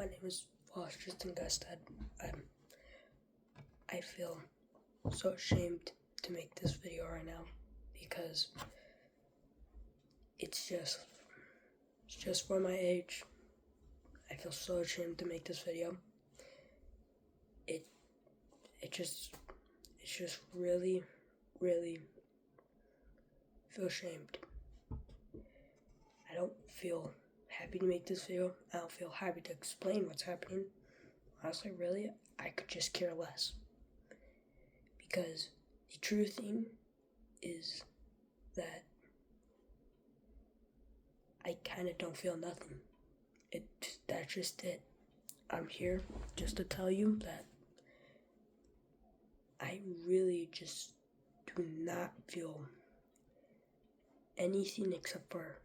My name is Voss Tristan Gustad. I feel so ashamed to make this video right now because it's just for my age. I feel so ashamed to make this video. It's just really feel ashamed. I don't feel happy to make this video. I don't feel happy to explain what's happening. Honestly, really, I could just care less. Because the true thing is that I kind of don't feel nothing. That's just it. I'm here just to tell you that I really just do not feel anything except for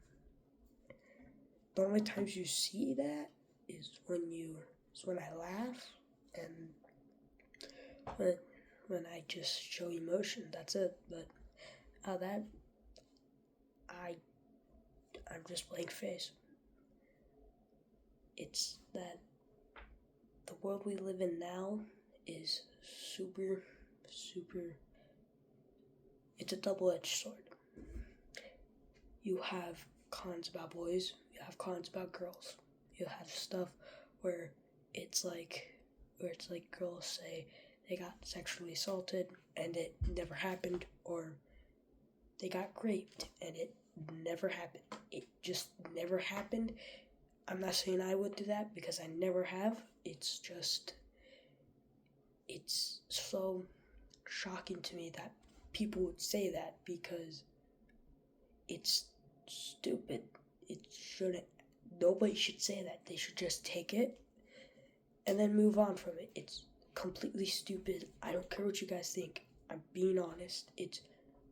the only times you see that is when I laugh and when I just show emotion. That's it. But I'm just blank face. It's that the world we live in now is super, it's a double-edged sword. You have cons about boys, you have cons about girls. You have stuff where it's like girls say they got sexually assaulted and it never happened, or they got raped and it never happened. It just never happened. I'm not saying I would do that because I never have. It's so shocking to me that people would say that because it's stupid. Nobody should say that. They should just take it and then move on from it. It's completely stupid. I don't care what you guys think. I'm being honest. It's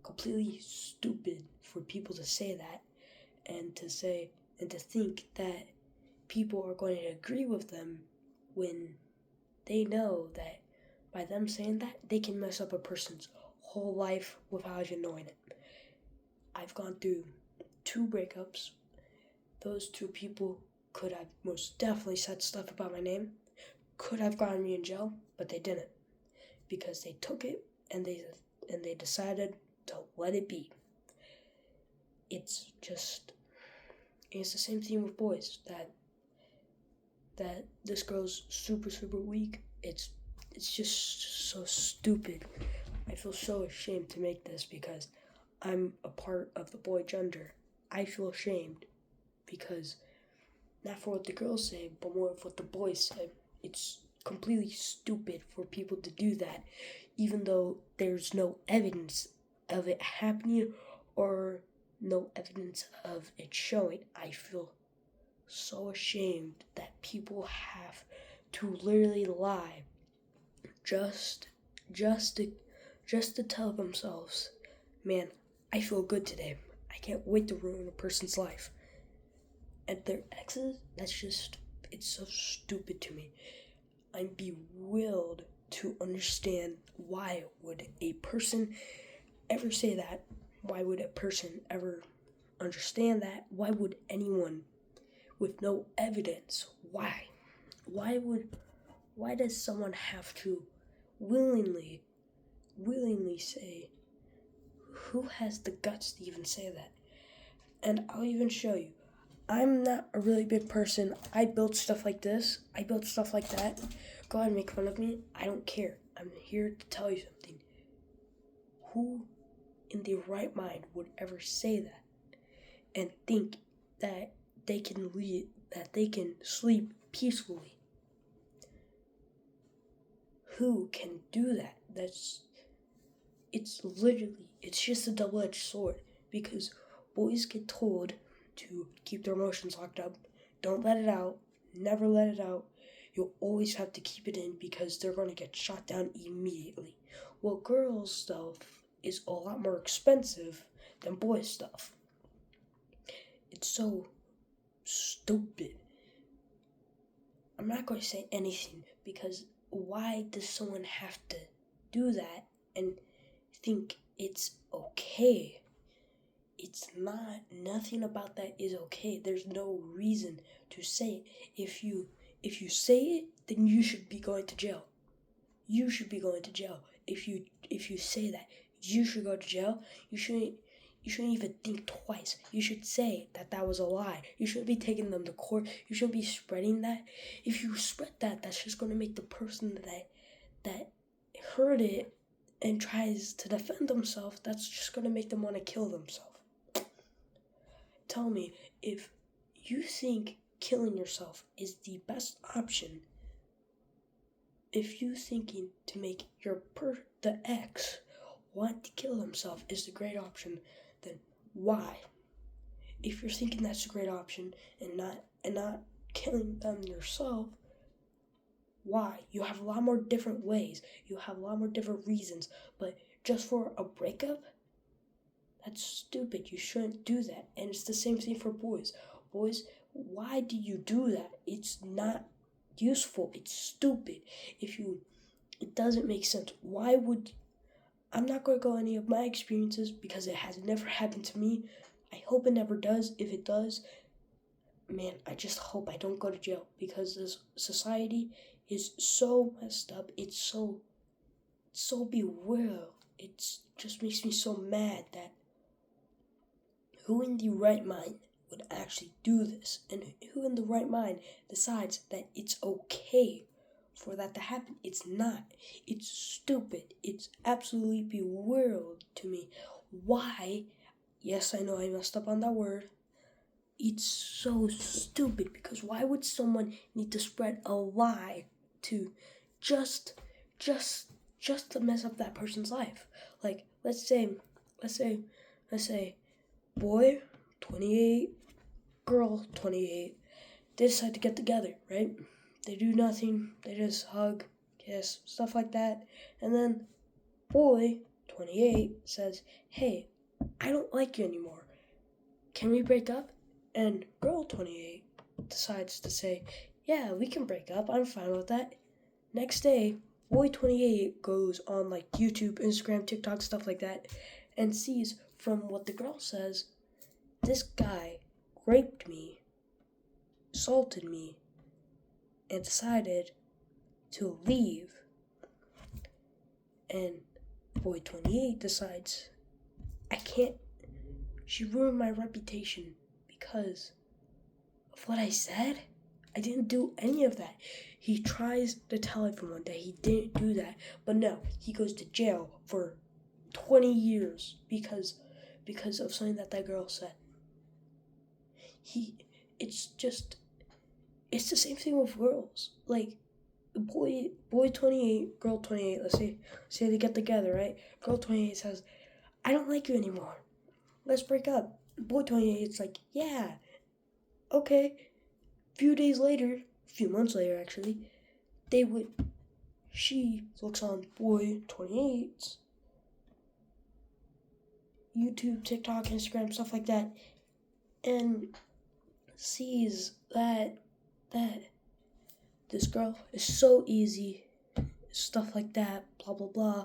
completely stupid for people to say that and to think that people are going to agree with them when they know that by them saying that, they can mess up a person's whole life without even knowing it. I've gone through 2 breakups. Those 2 people could have most definitely said stuff about my name, could have gotten me in jail, but they didn't, because they took it and they decided to let it be. It's the same thing with boys, that this girl's super weak. It's just so stupid. I feel so ashamed to make this because I'm a part of the boy gender. I feel ashamed because not for what the girls say, but more of what the boys say. It's completely stupid for people to do that, even though there's no evidence of it happening or no evidence of it showing. I feel so ashamed that people have to literally lie just to tell themselves, man, I feel good today. I can't wait to ruin a person's life. And their exes, it's so stupid to me. I'm bewildered to understand, why would a person ever say that? Why would a person ever understand that? Why would anyone with no evidence? Why does someone have to willingly say? Who has the guts to even say that? And I'll even show you. I'm not a really big person. I build stuff like this. I build stuff like that. Go ahead and make fun of me. I don't care. I'm here to tell you something. Who in their right mind would ever say that and think that they can sleep peacefully? Who can do that? It's just a double-edged sword, because boys get told to keep their emotions locked up. Don't let it out. Never let it out. You'll always have to keep it in because they're going to get shot down immediately. Well, girls' stuff is a lot more expensive than boys' stuff. It's so stupid. I'm not going to say anything because why does someone have to do that and think it's okay? It's not. Nothing about that is okay. There's no reason to say it. if you say it, then you should be going to jail. You should be going to jail. If you say that, you should go to jail. You shouldn't even think twice. You should say that was a lie. You shouldn't be taking them to court. You shouldn't be spreading that. If you spread that, that's just going to make the person that heard it and tries to defend themselves, that's just going to make them want to kill themselves. Tell me, if you think killing yourself is the best option, if you thinking to make the ex want to kill himself is the great option, then why? If you're thinking that's a great option and not killing them yourself, why? You have a lot more different ways. You have a lot more different reasons. But just for a breakup, that's stupid. You shouldn't do that. And it's the same thing for boys. Boys, why do you do that? It's not useful. It's stupid. It doesn't make sense. I'm not going to go any of my experiences because it has never happened to me. I hope it never does. If it does, man, I just hope I don't go to jail, because this society is so messed up. It's so bewildered. It just makes me so mad that who in the right mind would actually do this, and who in the right mind decides that it's okay for that to happen. It's not. It's stupid. It's absolutely bewildered to me. Why? Yes, I know I messed up on that word. It's so stupid, because why would someone need to spread a lie to just to mess up that person's life? Like, let's say boy 28, girl 28, they decide to get together, right? They do nothing, they just hug, kiss, stuff like that. And then boy 28 says, hey, I don't like you anymore. Can we break up? And girl 28 decides to say, yeah, we can break up. I'm fine with that. Next day, boy 28 goes on like YouTube, Instagram, TikTok, stuff like that, and sees from what the girl says, this guy raped me, assaulted me, and decided to leave. And boy 28 decides, she ruined my reputation because of what I said. I didn't do any of that. He tries to tell everyone that he didn't do that, but no, he goes to jail for 20 years because of something that girl said. It's the same thing with girls. Like, boy 28, girl 28, let's say they get together, right? Girl 28 says, I don't like you anymore. Let's break up. Boy 28's like, yeah, okay. Few months later actually, she looks on boy 28's YouTube, TikTok, Instagram, stuff like that, and sees that this girl is so easy, stuff like that, blah blah blah,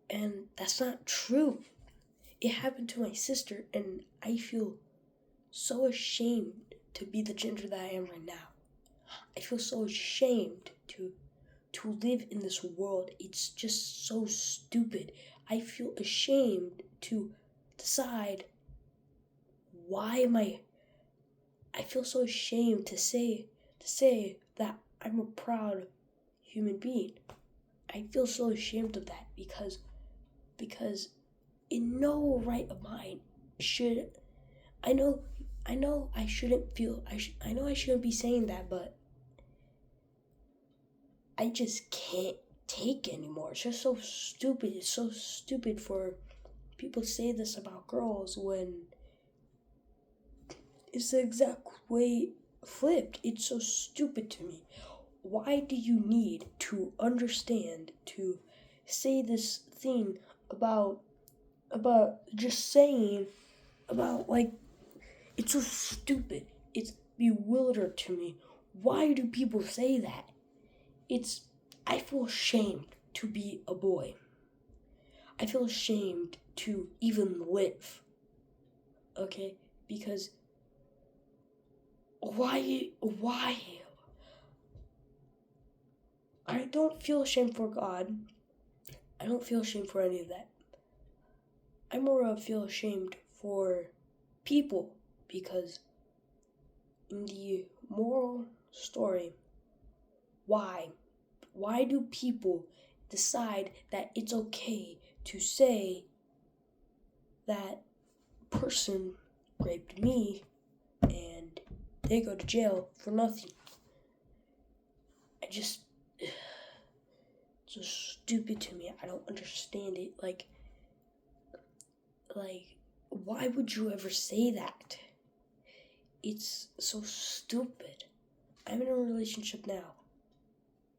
and that's not true. It happened to my sister, and I feel so ashamed to be the gender that I am right now. I feel so ashamed to live in this world. It's just so stupid. I feel ashamed to decide I feel so ashamed to say that I'm a proud human being. I feel so ashamed of that because in no right of mine should I know I shouldn't be saying that, but I just can't take it anymore. It's just so stupid. It's so stupid for people to say this about girls when it's the exact way flipped. It's so stupid to me. Why do you need to understand to say this thing about just saying about, like, it's so stupid. It's bewildered to me. Why do people say that? I feel ashamed to be a boy. I feel ashamed to even live. Okay? Because why I don't feel ashamed for God. I don't feel ashamed for any of that. I more feel ashamed for people, because in the moral story, why do people decide that it's okay to say that person raped me and they go to jail for nothing? It's so stupid to me. I don't understand it. Like, why would you ever say that? It's so stupid. I'm in a relationship now.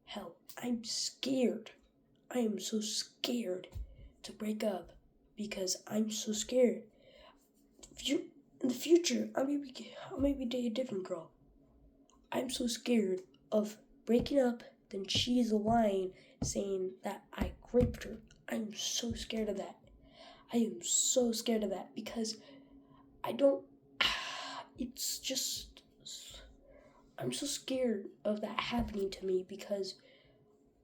Hell, I'm scared. I am so scared to break up because I'm so scared. In the future, I maybe date a different girl. I'm so scared of breaking up, then she's lying, saying that I raped her. I'm so scared of that. I am so scared of that because it's just, I'm so scared of that happening to me because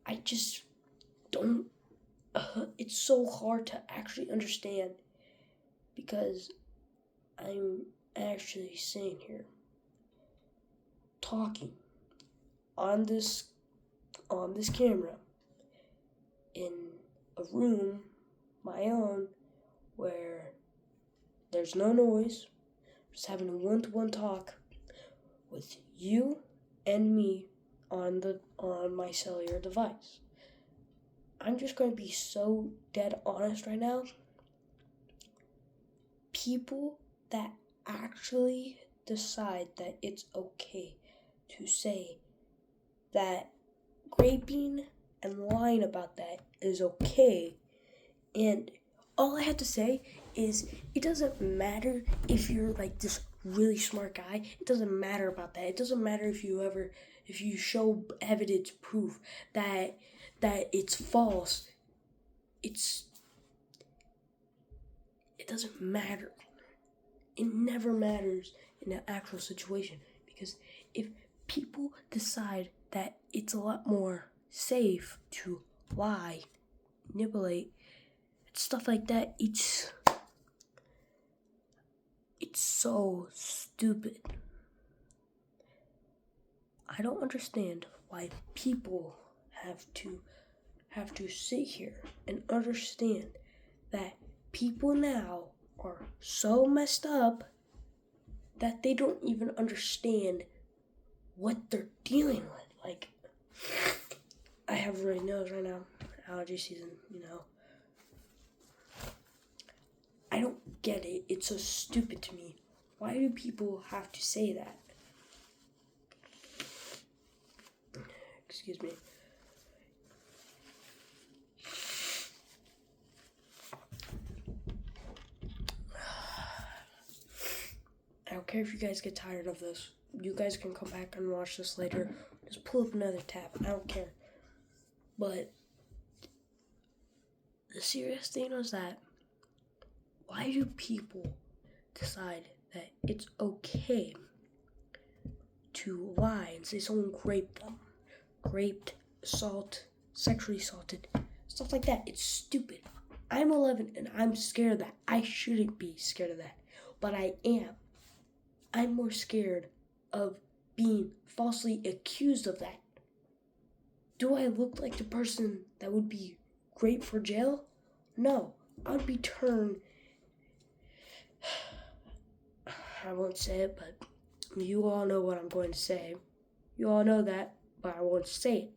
I just don't, it's so hard to actually understand because I'm actually sitting here talking on this camera in a room, my own, where there's no noise, just having a one-to-one talk with you and me on my cellular device. I'm just going to be so dead honest right now. People that actually decide that it's okay to say that raping and lying about that is okay, and all I have to say is it doesn't matter if you're like this really smart guy. It doesn't matter about that. It doesn't matter if you show evidence, proof that it's false. It doesn't matter. It never matters in an actual situation, because if people decide that it's a lot more safe to lie, manipulate, stuff like that, it's so stupid. I don't understand why people have to sit here and understand that people now are so messed up that they don't even understand what they're dealing with. Like, I have runny nose right now, allergy season, I don't get it. It's so stupid to me. Why do people have to say that? Excuse me. I don't care if you guys get tired of this. You guys can come back and watch this later. Just pull up another tab. I don't care. But the serious thing is that why do people decide that it's okay to lie and say someone raped them? Raped, assault, sexually assaulted, stuff like that. It's stupid. I'm 11 and I'm scared of that. I shouldn't be scared of that, but I am. I'm more scared of being falsely accused of that. Do I look like the person that would be great for jail? No, I'd be turned. I won't say it, but you all know what I'm going to say. You all know that, but I won't say it.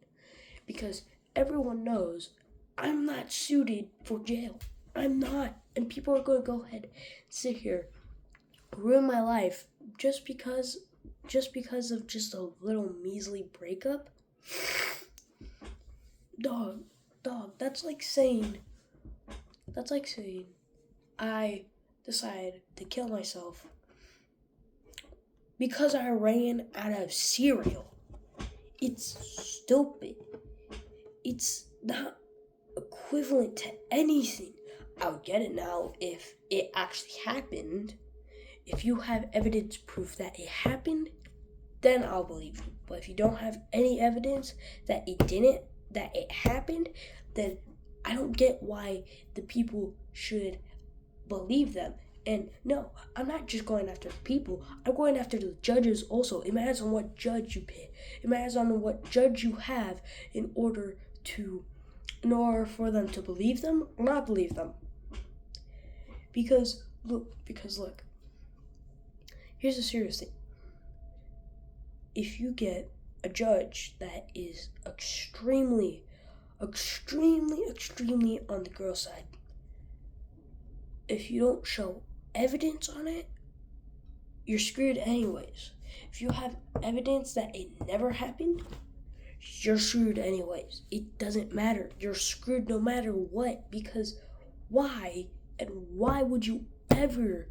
Because everyone knows I'm not suited for jail. I'm not. And people are going to go ahead and sit here, ruin my life just because of just a little measly breakup. Dog, that's like saying I decide to kill myself because I ran out of cereal. It's stupid. It's not equivalent to anything. I'll get it now if it actually happened. If you have evidence proof that it happened, then I'll believe you. But if you don't have any evidence that it didn't, that it happened, then I don't get why the people should believe them. And no, I'm not just going after the people. I'm going after the judges also. It matters on what judge you pick. It matters on what judge you have in order for them to believe them or not believe them. Because look, here's the serious thing. If you get a judge that is extremely on the girl side, if you don't show evidence on it, you're screwed anyways. If you have evidence that it never happened, you're screwed anyways. It doesn't matter. You're screwed no matter what, because why? And why would you ever?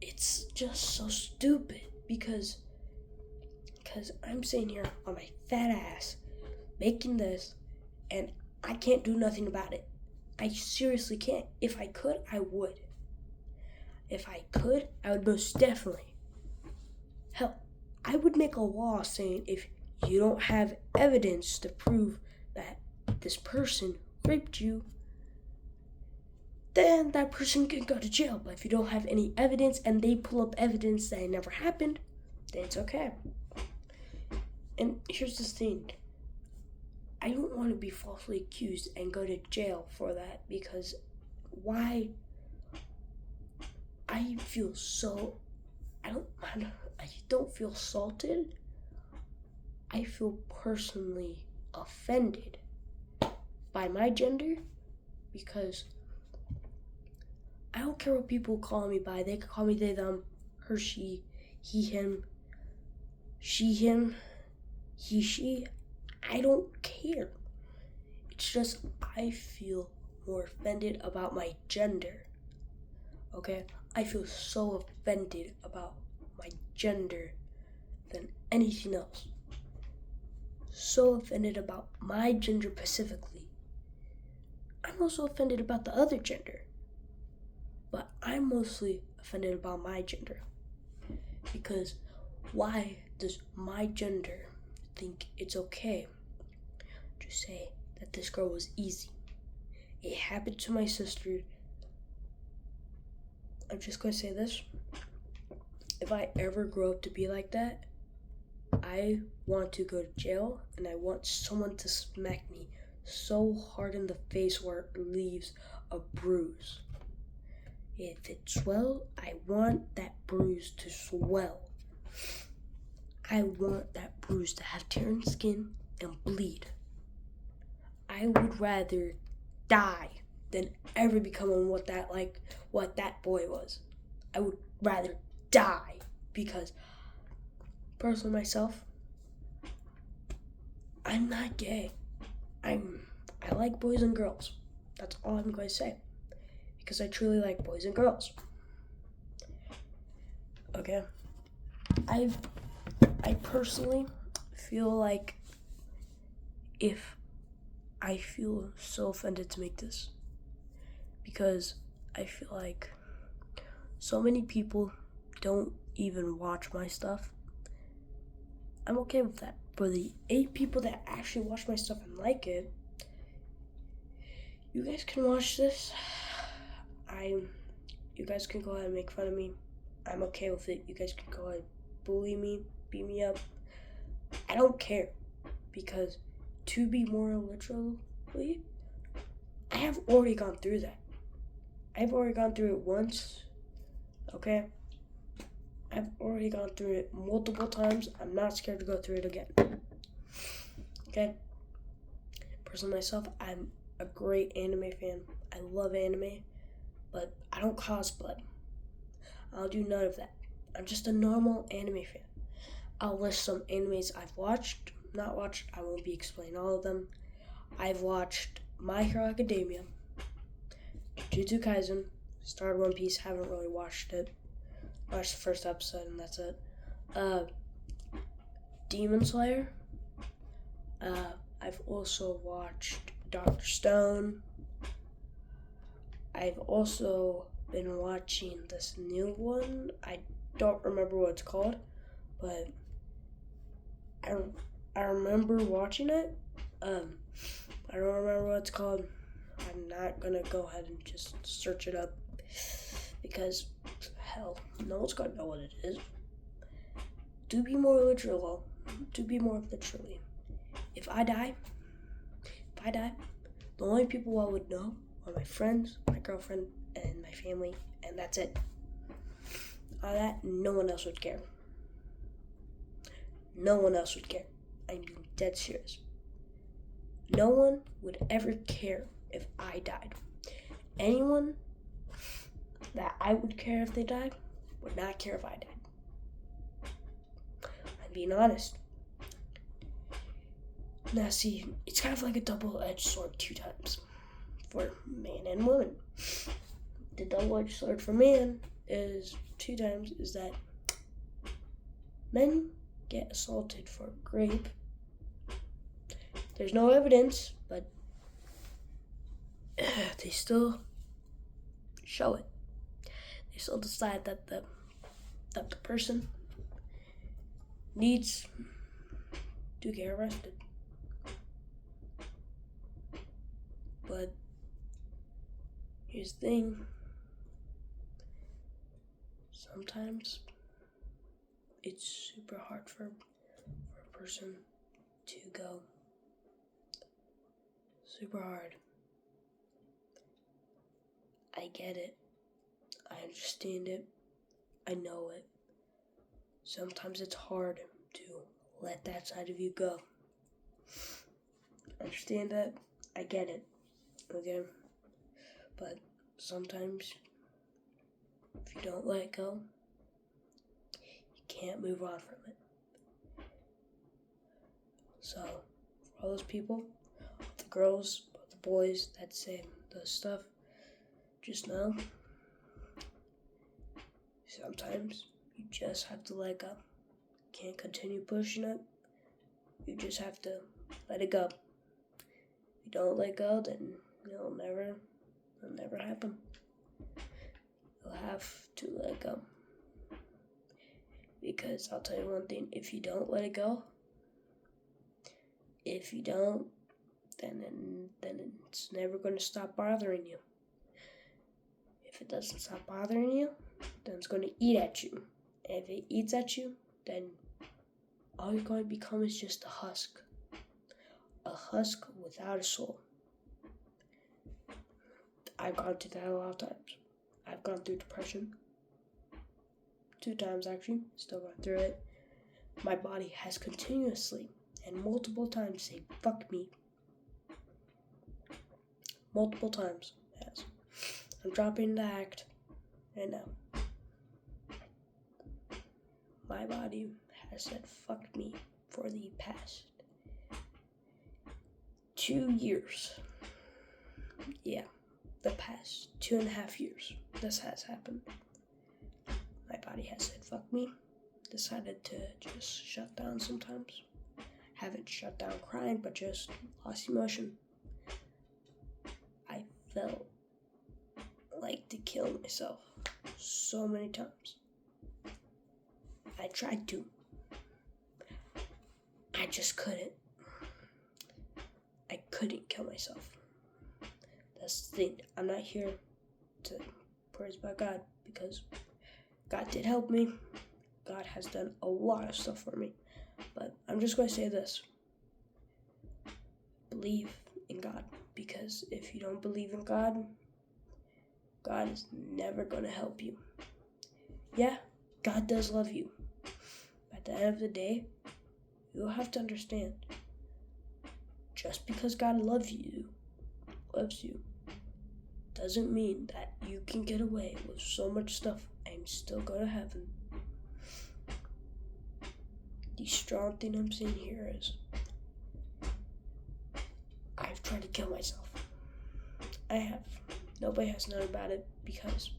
It's just so stupid, because I'm sitting here on my fat ass making this, and I can't do nothing about it. I seriously can't. If I could, I would. If I could, I would most definitely. Hell, I would make a law saying if you don't have evidence to prove that this person raped you, then that person can go to jail. But if you don't have any evidence and they pull up evidence that it never happened, then it's okay. And here's the thing. I don't want to be falsely accused and go to jail for that, because why? I don't feel salted. I feel personally offended by my gender, because I don't care what people call me by. They could call me they, them, her, she, he, him, she, him, he, she. I don't care. It's just I feel more offended about my gender. Okay? I feel so offended about my gender than anything else. So offended about my gender specifically. I'm also offended about the other gender, but I'm mostly offended about my gender, because why does my gender think it's okay to say that this girl was easy? It happened to my sister. I'm just going to say this. If I ever grow up to be like that, I want to go to jail, and I want someone to smack me so hard in the face where it leaves a bruise. If it swells, I want that bruise to swell. I want that bruise to have tearing skin and bleed. I would rather die than ever become what that boy was. I would rather die, because personally myself, I'm not gay. I like boys and girls. That's all I'm going to say, because I truly like boys and girls. Okay? I personally feel like if I feel so offended to make this, because I feel like so many people don't even watch my stuff. I'm okay with that. For the 8 people that actually watch my stuff and like it, you guys can watch this. You guys can go ahead and make fun of me. I'm okay with it. You guys can go ahead and bully me, beat me up. I don't care, because to be more literally, I have already gone through that. I've already gone through it once, okay? I've already gone through it multiple times. I'm not scared to go through it again, okay? Personally, myself, I'm a great anime fan. I love anime, but I don't cosplay. I'll do none of that. I'm just a normal anime fan. I'll list some animes I've watched, not watched. I won't be explaining all of them. I've watched My Hero Academia, Jujutsu Kaisen, started One Piece, haven't really watched it. Watched the first episode and that's it. Demon Slayer. I've also watched Dr. Stone. I've also been watching this new one. I don't remember what it's called, but I remember watching it, I don't remember what it's called. I'm not gonna go ahead and just search it up because, hell, no one's gonna know what it is. Do be more literal. Do be more literally. If I die, the only people I would know are my friends, my girlfriend, and my family, and that's it. All that, no one else would care. No one else would care. I'm being dead serious. No one would ever care if I died. Anyone that I would care if they died would not care if I died. I'm being honest. Now see, it's kind of like a double-edged sword 2 times for man and woman. The double-edged sword for man is 2 times is that men get assaulted for rape. There's no evidence, but they still show it. They still decide that the person needs to get arrested. But here's the thing. Sometimes it's super hard for a person to go. Super hard. I get it. I understand it. I know it. Sometimes it's hard to let that side of you go. I understand that. I get it. Okay? But sometimes, if you don't let it go, you can't move on from it. So, for all those people, the girls, the boys that say those stuff, just know, sometimes you just have to let go. You can't continue pushing it. You just have to let it go. If you don't let go, then it'll never happen. You'll have to let go. Because I'll tell you one thing, if you don't let it go, then it's never going to stop bothering you. If it doesn't stop bothering you, then it's going to eat at you. And if it eats at you, then all you're going to become is just a husk. A husk without a soul. I've gone through that a lot of times. I've gone through depression. 2 times actually, still going through it. My body has continuously and multiple times said, fuck me. Multiple times. Yes. I'm dropping the act right now. My body has said, fuck me for the past 2 years. Yeah, the past 2.5 years. This has happened. My body has said, fuck me. Decided to just shut down sometimes. Haven't shut down crying, but just lost emotion. I felt like to kill myself so many times. I tried to. I just couldn't. I couldn't kill myself. That's the thing. I'm not here to praise by God because God did help me. God has done a lot of stuff for me. But I'm just going to say this. Believe in God. Because if you don't believe in God, God is never going to help you. Yeah, God does love you. At the end of the day, you'll have to understand. Just because God loves you, doesn't mean that you can get away with so much stuff and still go to heaven. The strong thing I'm saying here is I've tried to kill myself. I have. Nobody has known about it because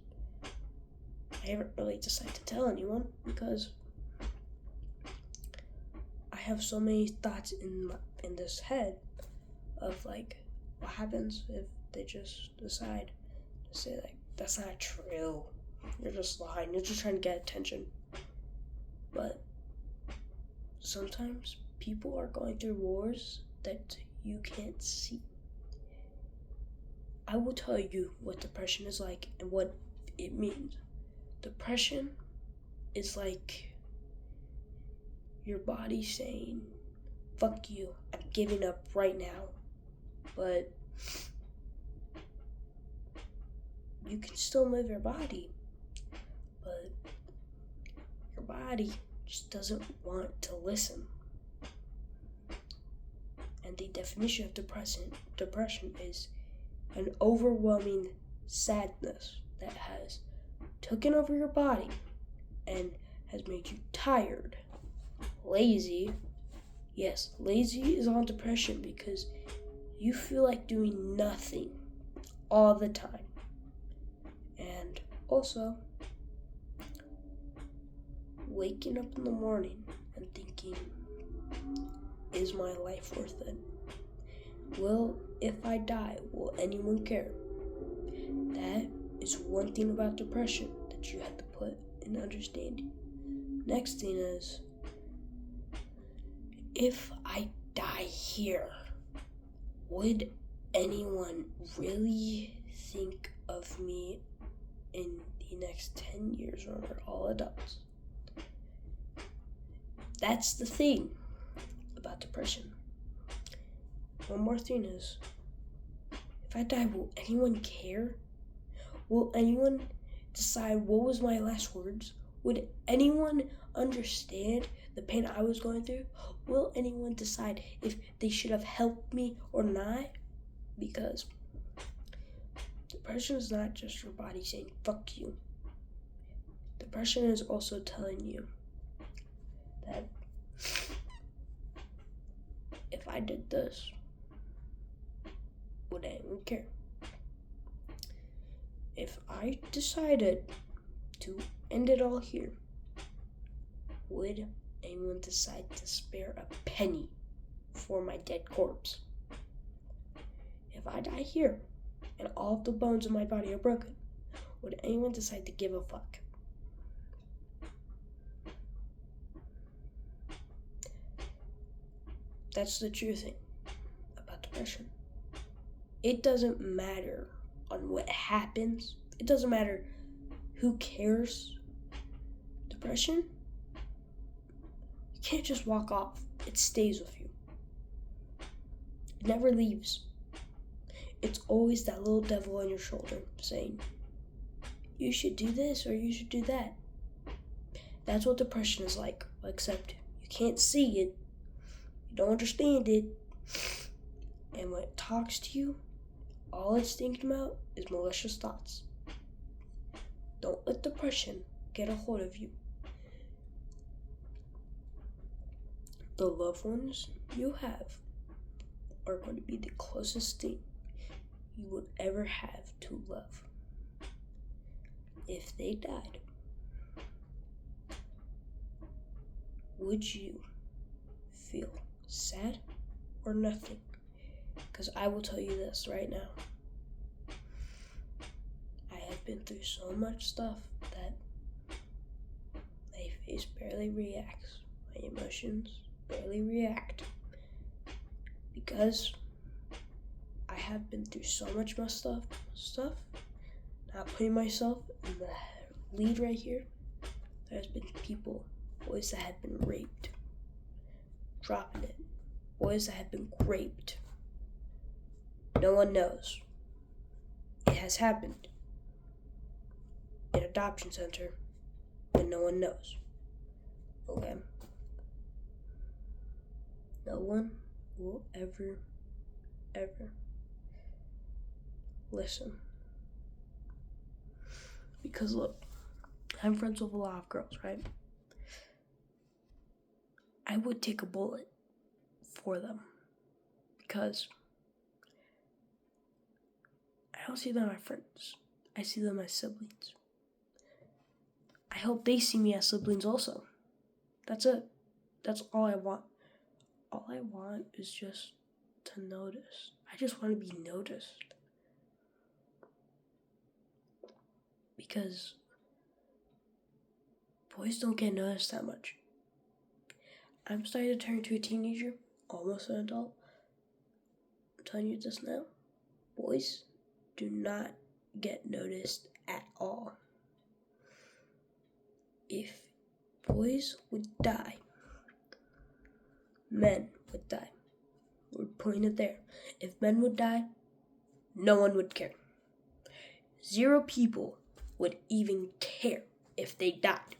I haven't really decided to tell anyone because I have so many thoughts in this head of like, what happens if they just decide to say like, that's not true. You're just lying. You're just trying to get attention. But sometimes people are going through wars that you can't see. I will tell you what depression is like and what it means. Depression is like your body saying, fuck you, I'm giving up right now. But you can still move your body. But your body just doesn't want to listen. And the definition of depression is an overwhelming sadness that has taken over your body and has made you tired, lazy. Yes, lazy is on depression because you feel like doing nothing all the time. And also, waking up in the morning and thinking, is my life worth it? Well, if I die, will anyone care? That is one thing about depression that you have to put in understanding. Next thing is, if I die here, would anyone really think of me in the next 10 years when we're all adults? That's the thing about depression. One more thing is, if I die, will anyone care? Will anyone decide what was my last words? Would anyone understand the pain I was going through? Will anyone decide if they should have helped me or not? Because depression is not just your body saying, fuck you. Depression is also telling you that if I did this, would anyone care? If I decided to end it all here, would anyone decide to spare a penny for my dead corpse? If I die here and all of the bones in my body are broken, would anyone decide to give a fuck? That's the true thing about depression. It doesn't matter on what happens. It doesn't matter who cares. Depression, you can't just walk off. It stays with you. It never leaves. It's always that little devil on your shoulder saying, you should do this or you should do that. That's what depression is like, except you can't see it. You don't understand it. And when it talks to you, all it's thinking about is malicious thoughts. Don't let depression get a hold of you. The loved ones you have are going to be the closest thing you would ever have to love. If they died, would you feel sad or nothing? Because I will tell you this right now. I have been through so much stuff that my face barely reacts. My emotions barely react. Because I have been through so much more stuff, not putting myself in the lead right here. There's been boys that have been raped. Dropping it. Boys that have been raped. No one knows. It has happened. In an adoption center, but no one knows. Okay? No one will ever listen. Because look, I'm friends with a lot of girls, right? I would take a bullet for them because I don't see them as friends. I see them as siblings. I hope they see me as siblings also. That's it. That's all I want. All I want is just to notice. I just want to be noticed. Because boys don't get noticed that much. I'm starting to turn into a teenager, almost an adult. telling you this now. Boys do not get noticed at all. If boys would die, men would die. We're putting it there. If men would die, no one would care. 0 people would even care if they died.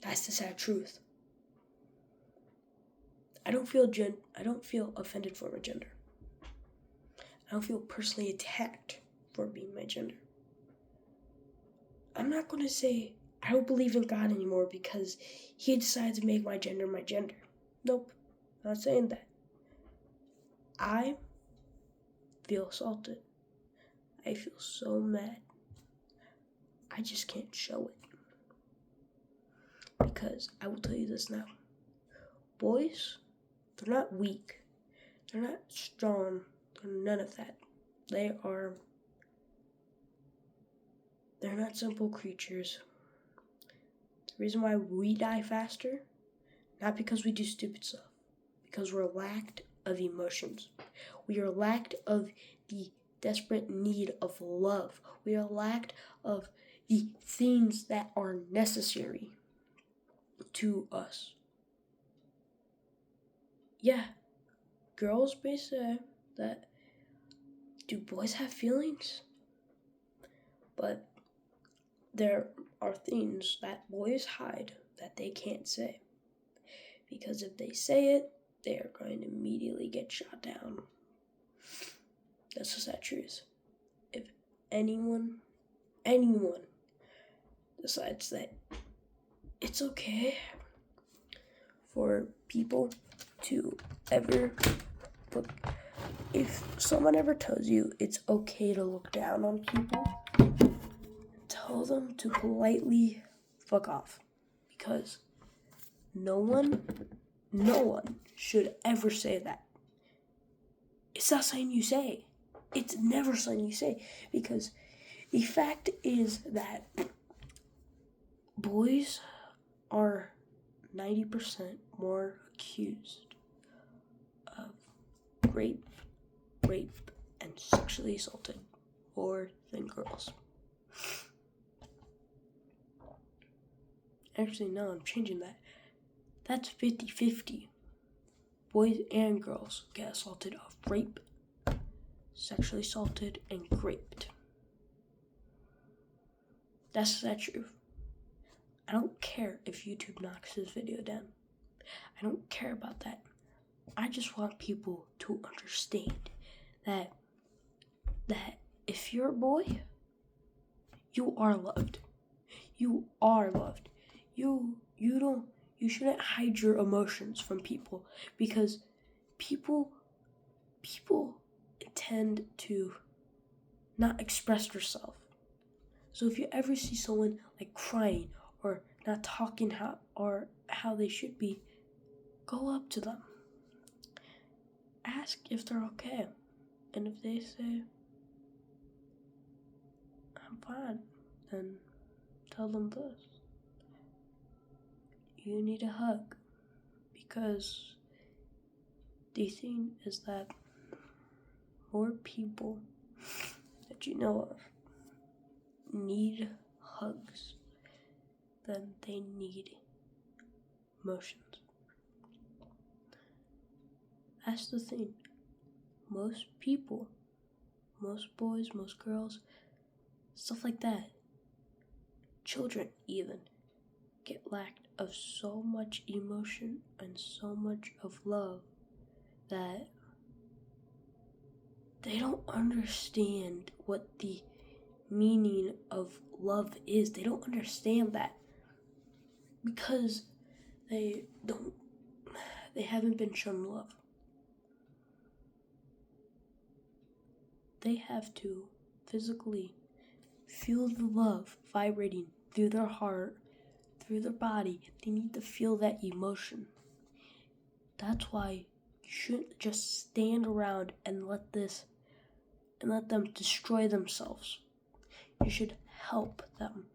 That's the sad truth. I don't feel offended for my gender. I don't feel personally attacked for being my gender. I'm not going to say I don't believe in God anymore because he decided to make my gender my gender. Nope, not saying that. I feel assaulted. I feel so mad. I just can't show it. Because I will tell you this now. Boys, they're not weak. They're not strong. They're none of that. They're not simple creatures. The reason why we die faster, not because we do stupid stuff, because we're lacked of emotions. We are lacked of the desperate need of love. We are lacked of the things that are necessary to us. Yeah, girls may say that, do boys have feelings? But there are things that boys hide that they can't say. Because if they say it, they are going to immediately get shot down. That's the sad truth. If anyone decides that it's okay for people to ever look, if someone ever tells you it's okay to look down on people, tell them to politely fuck off. Because no one should ever say that. It's not something you say. It's never something you say. Because the fact is that boys are 90% more accused of rape, and sexually assaulted more than girls. Actually, no, I'm changing that. That's 50-50. Boys and girls get assaulted of rape, sexually assaulted, and raped. That's the truth. I don't care if YouTube knocks this video down. I don't care about that. I just want people to understand that if you're a boy, you are loved. You are loved. You shouldn't hide your emotions from people, because people tend to not express themselves. So if you ever see someone like crying or not talking how they should be, go up to them. Ask if they're okay. And if they say, I'm fine, then tell them this. You need a hug. Because the thing is that more people that you know of need hugs than they need emotions. That's the thing. Most people, most boys, most girls, stuff like that, children even, get lacked of so much emotion and so much of love that they don't understand what the meaning of love is. They don't understand that because they haven't been shown love. They have to physically feel the love vibrating through their heart, through their body. They need to feel that emotion. That's why you shouldn't just stand around and let them destroy themselves. You should help them.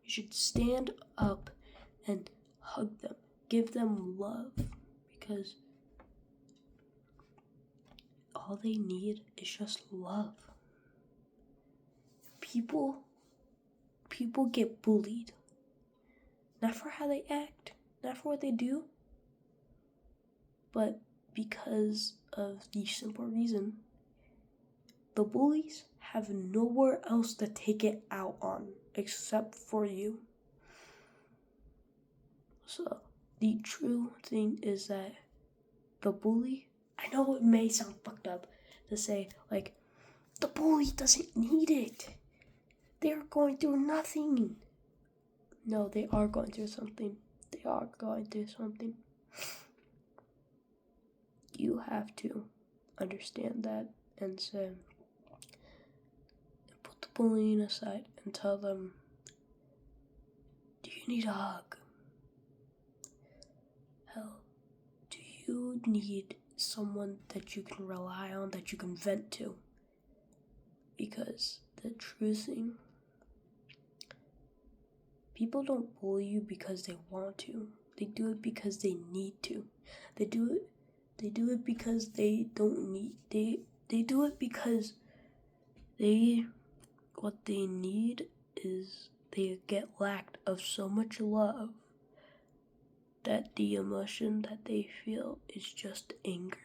You should stand up and hug them, give them love, because all they need is just love. People get bullied. Not for how they act, not for what they do, but because of the simple reason the bullies have nowhere else to take it out on except for you. So the true thing is that the bully, I know it may sound fucked up to say, like, the bully doesn't need it. They're going through nothing. No, they are going through something. They are going through something. You have to understand that and say, put the bullying aside and tell them, do you need a hug? Hell, do you need someone that you can rely on, that you can vent to? Because the true thing, people don't bully you because they want to. They do it because they need to. They do it because they don't need. They do it because what they need is they get lacked of so much love that the emotion that they feel is just anger.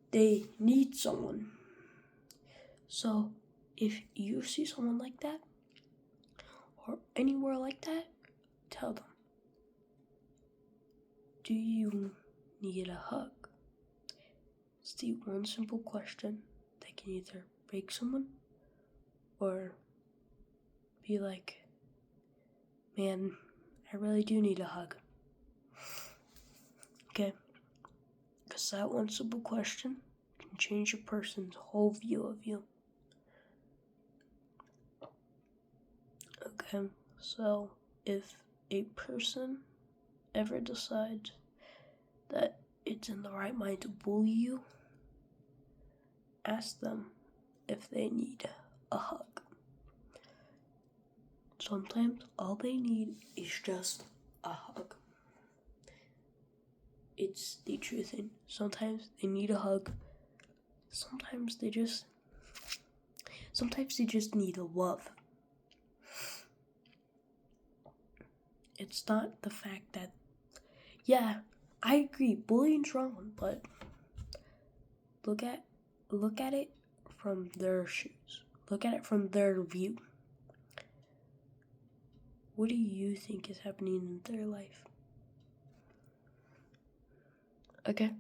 They need someone. So if you see someone like that, or anywhere like that, tell them, do you need a hug? It's the one simple question that can either break someone or be like, man, I really do need a hug. Okay? Because that one simple question can change a person's whole view of you. Okay? So, if a person ever decides that it's in the right mind to bully you, ask them if they need a hug. Sometimes all they need is just a hug. It's the true thing. Sometimes they need a hug. Sometimes they just need a love. It's not the fact that, yeah, I agree, bullying's wrong, but look at it from their shoes. Look at it from their view. What do you think is happening in their life? Okay?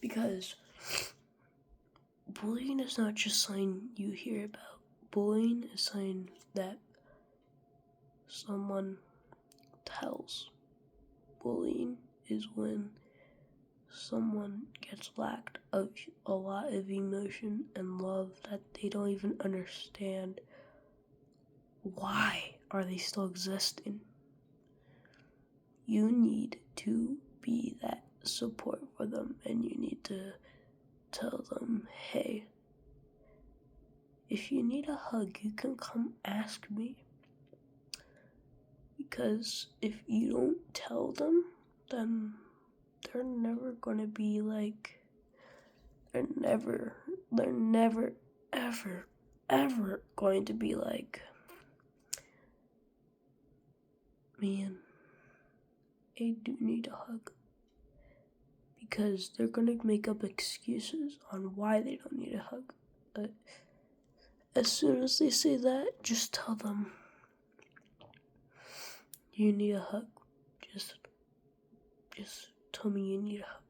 Because bullying is not just something you hear about. Bullying is something that someone tells. Bullying is when someone gets lacked of a lot of emotion and love that they don't even understand. Why are they still existing? You need to be that support for them, and you need to tell them, hey, if you need a hug, you can come ask me. Because if you don't tell them, then they're never gonna be like, they're never, ever going to be like, man, I do need a hug. Because they're gonna make up excuses on why they don't need a hug. But as soon as they say that, just tell them, you need a hug. Just tell me you need a hug.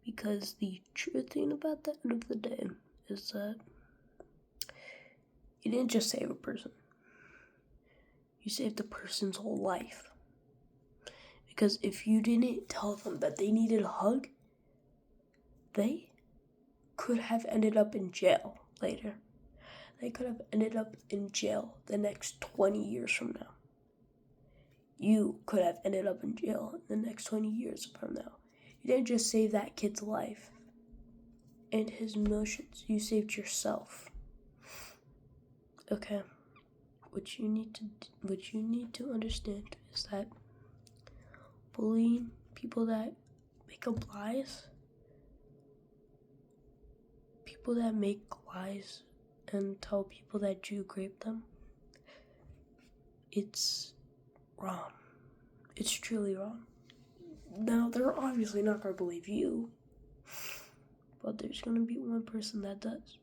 Because the true thing about the end of the day is that you didn't just save a person. You saved the person's whole life. Because if you didn't tell them that they needed a hug, they could have ended up in jail later. They could have ended up in jail the next 20 years from now. You could have ended up in jail the next 20 years from now. You didn't just save that kid's life and his emotions. You saved yourself. Okay? What you need to understand is that bullying, people that make up lies, people that make lies and tell people that you raped them, it's wrong. It's truly wrong. Now, they're obviously not going to believe you, but there's going to be one person that does.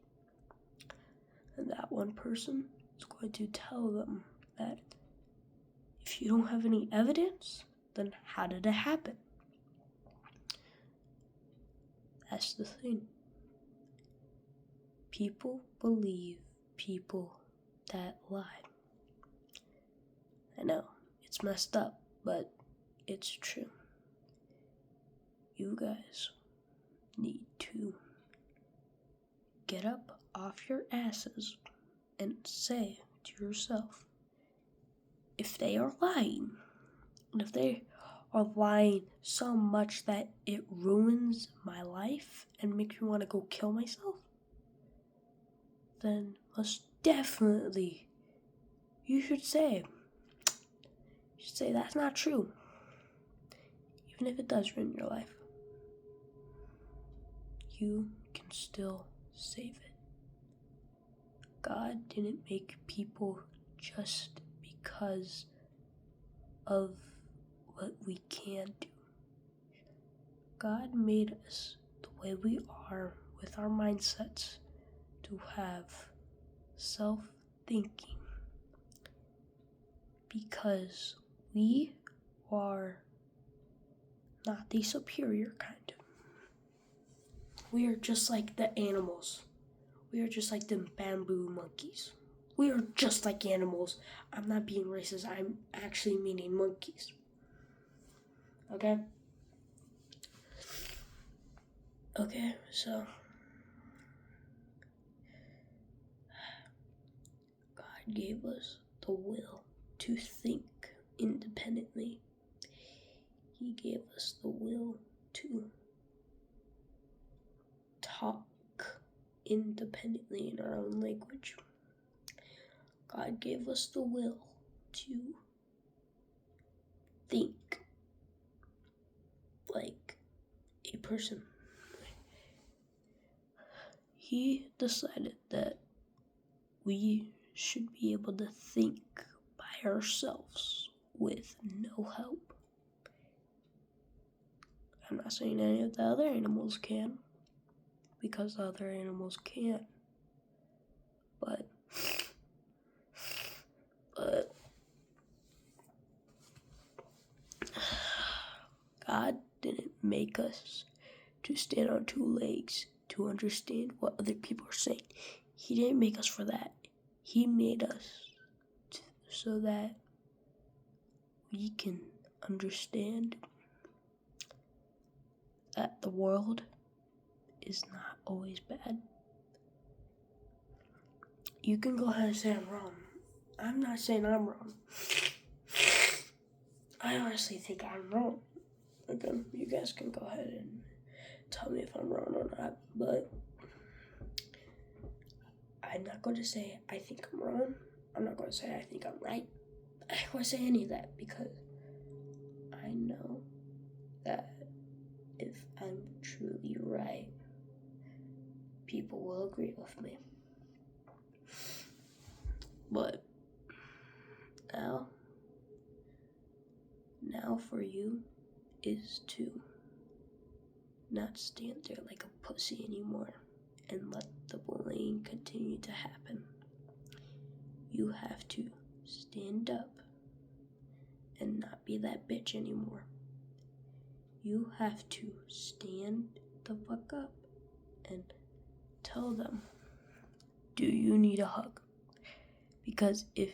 And that one person is going to tell them that if you don't have any evidence, then how did it happen? That's the thing. People believe people that lie. I know, it's messed up, but it's true. You guys need to get up off your asses and say to yourself, if they are lying, and if they are lying so much that it ruins my life and makes me want to go kill myself, then most definitely you should say that's not true, even if it does ruin your life. You can still save it. God didn't make people just because of what we can do. God made us the way we are with our mindsets to have self-thinking, because we are not the superior kind. We are just like the animals. We are just like the bamboo monkeys. We are just like animals. I'm not being racist. I'm actually meaning monkeys. Okay? Okay, so God gave us the will to think independently. He gave us the will to talk independently in our own language. God gave us the will to think like a person. He decided that we should be able to think by ourselves with no help. I'm not saying any of the other animals can, because the other animals can. But God didn't make us to stand on two legs to understand what other people are saying. He didn't make us for that. He made us so that we can understand that the world is not always bad. You can go ahead and say I'm wrong. I'm not saying I'm wrong. I honestly think I'm wrong. Again, you guys can go ahead and tell me if I'm wrong or not, but I'm not going to say I think I'm wrong. I'm not going to say I think I'm right. I don't want to say any of that, because I know that if I'm truly right, people will agree with me. But now for you is to not stand there like a pussy anymore and let the bullying continue to happen. You have to stand up and not be that bitch anymore. You have to stand the fuck up and tell them, do you need a hug? Because if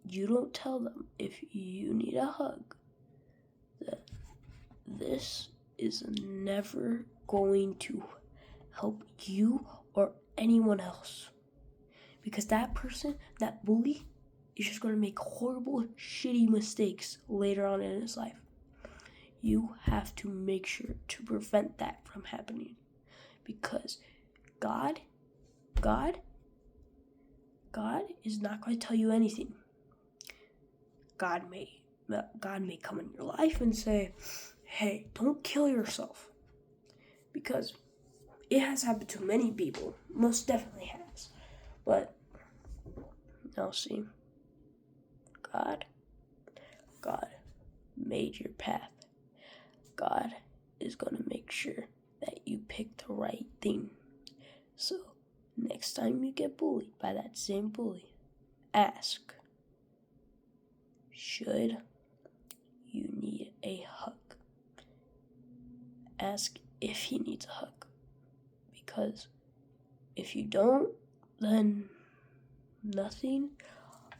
you don't tell them if you need a hug, then this is never going to help you or anyone else. Because that person, that bully, is just going to make horrible, shitty mistakes later on in his life. You have to make sure to prevent that from happening. Because God is not going to tell you anything. God may come in your life and say, hey, don't kill yourself. Because It has happened to many people. Most definitely has. But now see, God made your path. God is going to make sure that you pick the right thing. So next time you get bullied by that same bully, ask, should you need a hug? Ask if he needs a hug. Because if you don't, then nothing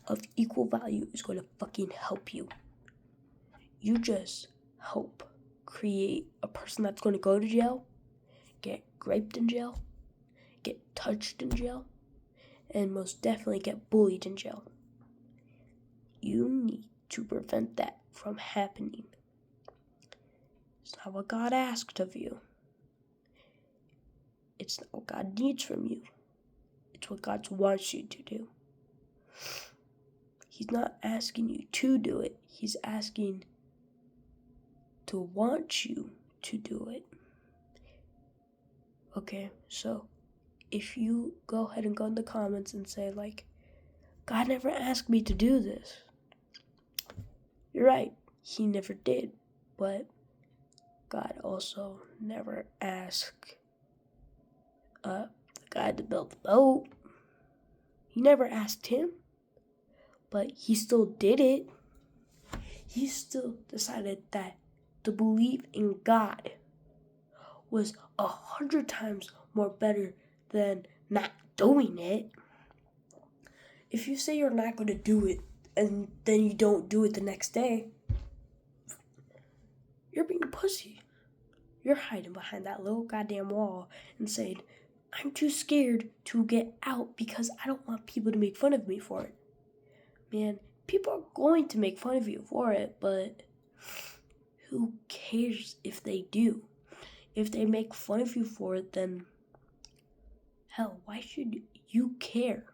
of equal value is going to fucking help you. You just help create a person that's going to go to jail, get raped in jail, get touched in jail, and most definitely get bullied in jail. You need to prevent that from happening. It's not what God asked of you. It's not what God needs from you. It's what God wants you to do. He's not asking you to do it. He's asking to want you to do it. Okay, so if you go ahead and go in the comments and say, like, God never asked me to do this. You're right, he never did. But God also never asked the guy to build the boat. He never asked him. But he still did it. He still decided that to believe in God was 100 times more better than not doing it. If you say you're not going to do it and then you don't do it the next day, you're being a pussy. You're hiding behind that little goddamn wall and saying, I'm too scared to get out because I don't want people to make fun of me for it. Man, people are going to make fun of you for it, but who cares if they do? If they make fun of you for it, then hell, why should you care?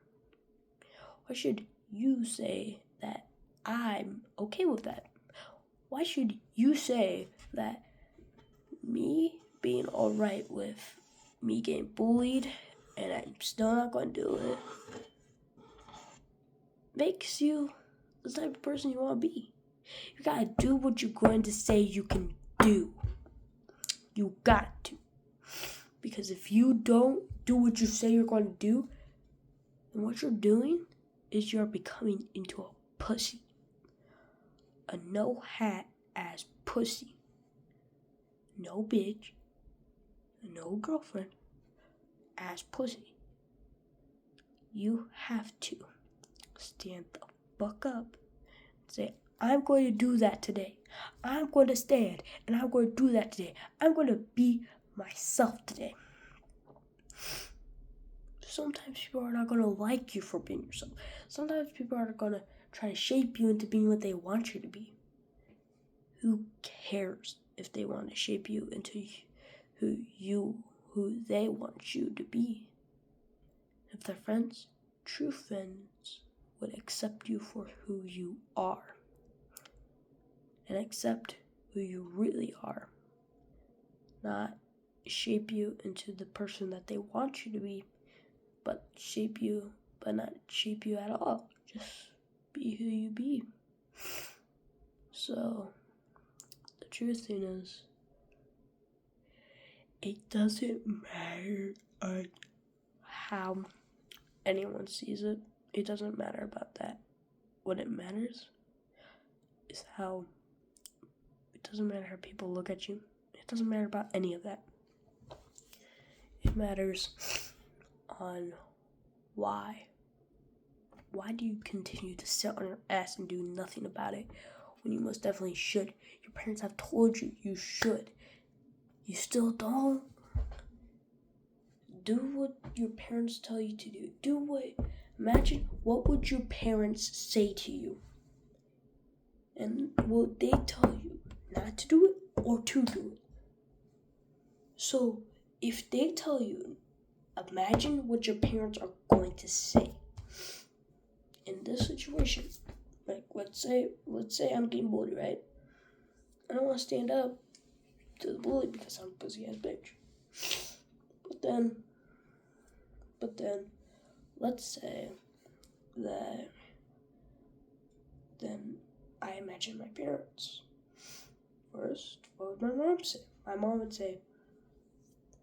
Why should you say that I'm okay with that? Why should you say that me being alright with me getting bullied and I'm still not going to do it makes you the type of person you want to be? You gotta do what you're going to say you can do. You got to. Because if you don't do what you say you're going to do, then what you're doing is you're becoming into a pussy. A no-hat ass pussy. No bitch. No girlfriend. Ass pussy. You have to stand the fuck up and say, I'm going to do that today. I'm going to stand and I'm going to do that today. I'm going to be myself today. Sometimes people are not going to like you for being yourself. Sometimes people are going to try to shape you into being what they want you to be. Who cares if they want to shape you into who they want you to be? If they're friends, true friends would accept you for who you are. And accept who you really are. Not shape you into the person that they want you to be, but not shape you at all. Just be who you be. So, the truth thing is, it doesn't matter how anyone sees it. It doesn't matter about that. What it matters is how, it doesn't matter how people look at you. It doesn't matter about any of that. It matters on why. Why do you continue to sit on your ass and do nothing about it when you most definitely should? Your parents have told you you should. You still don't? Do what your parents tell you to do. Imagine what would your parents say to you? And will they tell you not to do it or to do it? So if they tell you, imagine what your parents are going to say. In this situation, like let's say I'm getting bullied, right? I don't want to stand up to the bully because I'm a pussy ass bitch. But then, let's say that then I imagine my parents. First, what would my mom say? My mom would say,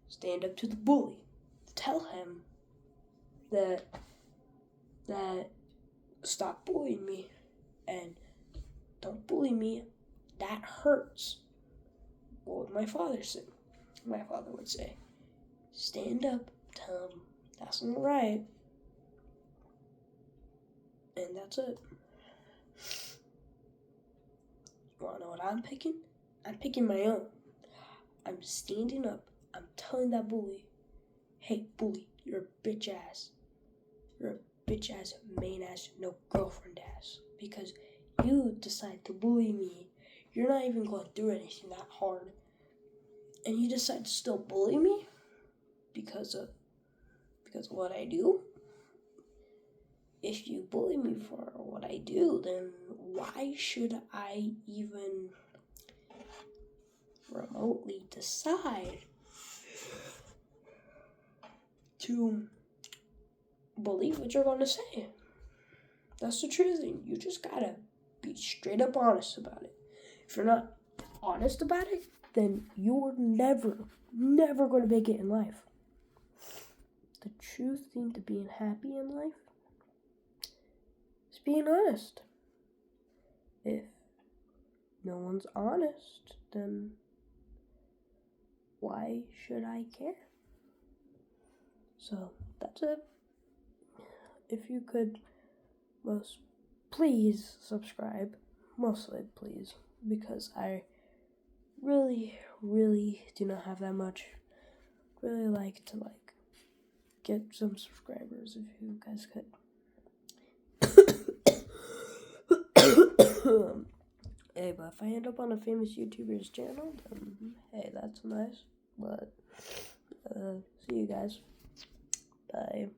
stand up to the bully. Tell him that stop bullying me and don't bully me. That hurts. What would my father say? My father would say, stand up, tell him that's not right. And that's it. You wanna know what I'm picking? I'm picking my own. I'm standing up. I'm telling that bully, hey, bully, you're a bitch ass. You're a bitch ass, main ass, no girlfriend ass. Because you decide to bully me. You're not even going through anything that hard. And you decide to still bully me because of what I do? If you bully me for what I do, then why should I even remotely decide to believe what you're going to say? That's the truth. You just gotta be straight up honest about it. If you're not honest about it, then you're never going to make it in life. The true thing to being happy in life is being honest. If no one's honest, then why should I care? So that's it. If you could please subscribe. Mostly please, because I really do not have that much. Really like to get some subscribers if you guys could. Hey, but if I end up on a famous YouTuber's channel, then hey, that's nice. But see you guys. Bye.